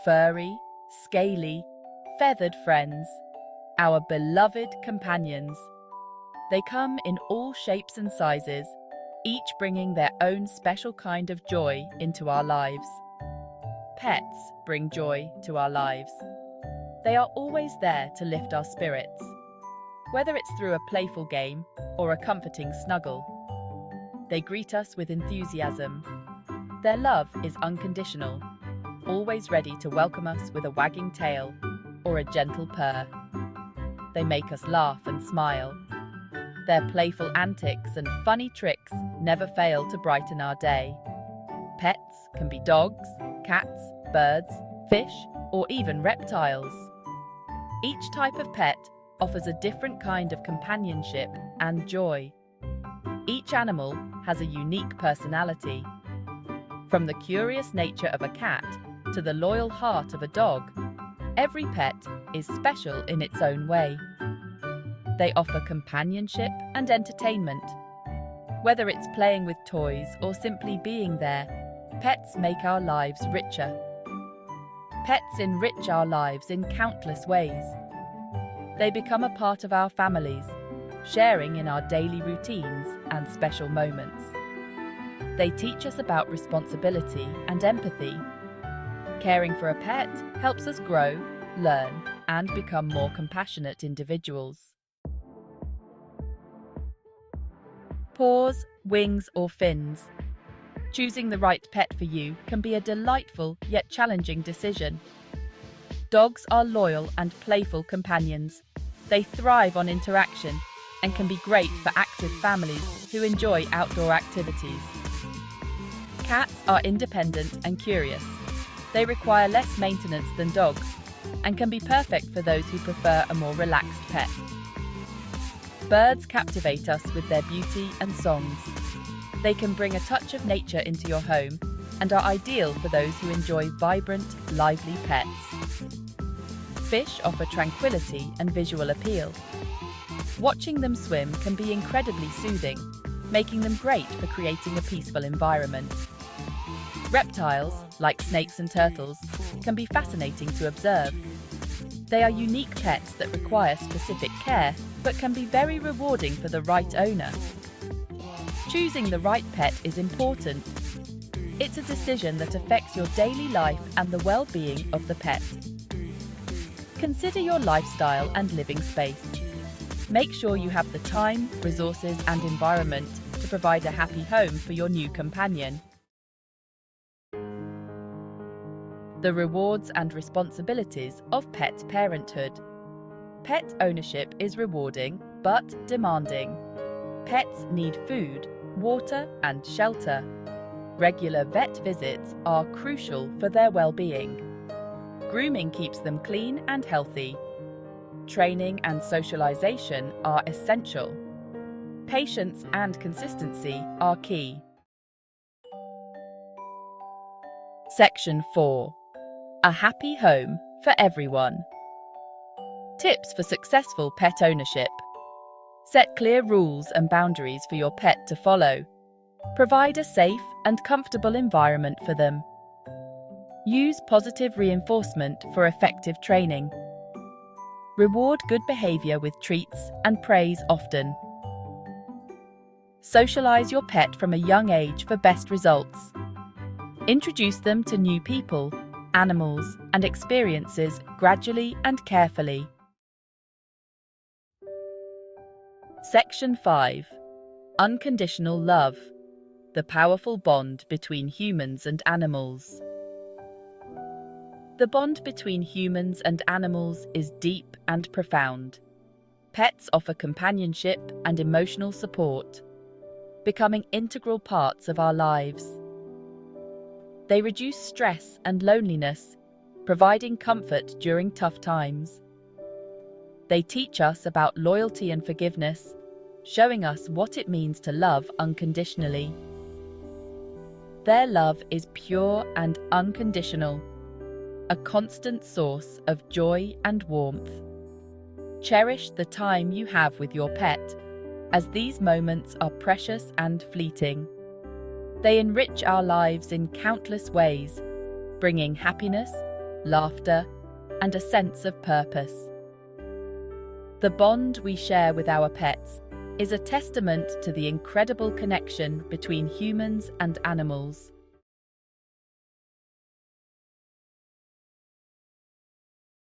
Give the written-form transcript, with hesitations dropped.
Furry, scaly, feathered friends, our beloved companions. They come in all shapes and sizes, each bringing their own special kind of joy into our lives. Pets bring joy to our lives. They are always there to lift our spirits, whether it's through a playful game or a comforting snuggle. They greet us with enthusiasm. Their love is unconditional, always ready to welcome us with a wagging tail or a gentle purr. They make us laugh and smile. Their playful antics and funny tricks never fail to brighten our day. Pets can be dogs, cats, birds, fish, or even reptiles. Each type of pet offers a different kind of companionship and joy. Each animal has a unique personality. From the curious nature of a cat to the loyal heart of a dog, every pet is special in its own way. They offer companionship and entertainment. Whether it's playing with toys or simply being there, pets make our lives richer. Pets enrich our lives in countless ways. They become a part of our families, sharing in our daily routines and special moments. They teach us about responsibility and empathy. Caring for a pet helps us grow, learn, and become more compassionate individuals. Paws, wings, or fins. Choosing the right pet for you can be a delightful yet challenging decision. Dogs are loyal and playful companions. They thrive on interaction and can be great for active families who enjoy outdoor activities. Cats are independent and curious. They require less maintenance than dogs and can be perfect for those who prefer a more relaxed pet. Birds captivate us with their beauty and songs. They can bring a touch of nature into your home and are ideal for those who enjoy vibrant, lively pets. Fish offer tranquility and visual appeal. Watching them swim can be incredibly soothing, making them great for creating a peaceful environment. Reptiles, like snakes and turtles, can be fascinating to observe. They are unique pets that require specific care, but can be very rewarding for the right owner. Choosing the right pet is important. It's a decision that affects your daily life and the well-being of the pet. Consider your lifestyle and living space. Make sure you have the time, resources, and environment to provide a happy home for your new companion. The rewards and responsibilities of pet parenthood. Pet ownership is rewarding but demanding. Pets need food, water, and shelter. Regular vet visits are crucial for their well-being. Grooming keeps them clean and healthy. Training and socialization are essential. Patience and consistency are key. Section 4. A happy home for everyone. Tips for successful pet ownership. Set clear rules and boundaries for your pet to follow. Provide a safe and comfortable environment for them. Use positive reinforcement for effective training. Reward good behavior with treats and praise often. Socialize your pet from a young age for best results. Introduce them to new people, animals, and experiences gradually and carefully. Section 5. Unconditional love. The powerful bond between humans and animals. The bond between humans and animals is deep and profound. Pets offer companionship and emotional support, becoming integral parts of our lives. They reduce stress and loneliness, providing comfort during tough times. They teach us about loyalty and forgiveness, showing us what it means to love unconditionally. Their love is pure and unconditional, a constant source of joy and warmth. Cherish the time you have with your pet, as these moments are precious and fleeting. They enrich our lives in countless ways, bringing happiness, laughter, and a sense of purpose. The bond we share with our pets is a testament to the incredible connection between humans and animals.